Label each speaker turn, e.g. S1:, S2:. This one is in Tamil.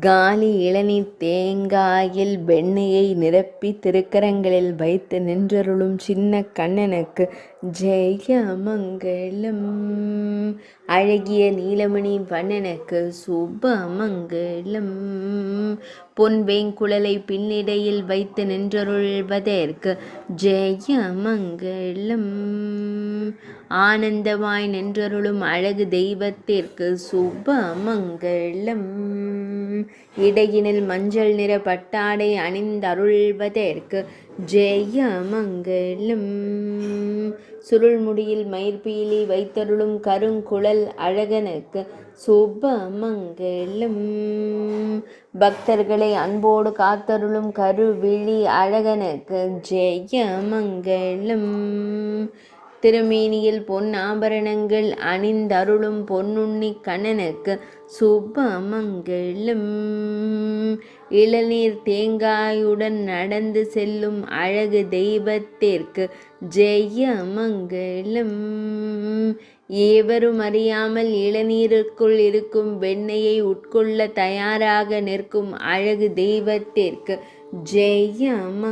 S1: காலி இளநீர் தேங்காயில் வெண்ணெயை நிரப்பி திருக்கரங்களில் வைத்து நின்றருளும் சின்ன கண்ணனுக்கு ஜெயமங்கலம். அழகிய நீலமணி வண்ணனுக்கு சுபமங்கலம். பொன்வேங்குழலை பின்னிடையில் வைத்து நின்றருள்வதற்கு ஜெயமங்கலம். ஆனந்தமாய் நின்றருளும் அழகு தெய்வத்திற்கு சுபமங்கலம். இடையினில் மஞ்சள் நிற பட்டாடை அணிந்தருள்வதற்கு ஜெயமங்கலம். சுருள்முடியில் மயிர்பீலி வைத்தருளும் கருங்குழல் அழகனுக்கு சுபமங்கலம். பக்தர்களை அன்போடு காத்தருளும் கருவிழி அழகனுக்கு ஜெயமங்கலம். திருமேனியில் பொன் ஆபரணங்கள் அணிந்தருளும் பொன்னுண்ணி கண்ணனுக்கு சுபமங்கலம். இளநீர் தேங்காயுடன் நடந்து செல்லும் அழகு தெய்வத்திற்கு ஜெயமங்கலம். ஏவரும் அறியாமல் இளநீருக்குள் இருக்கும் வெண்ணெயை உட்கொள்ள தயாராக நிற்கும் அழகு தெய்வத்திற்கு ஜெயமங்கலம்.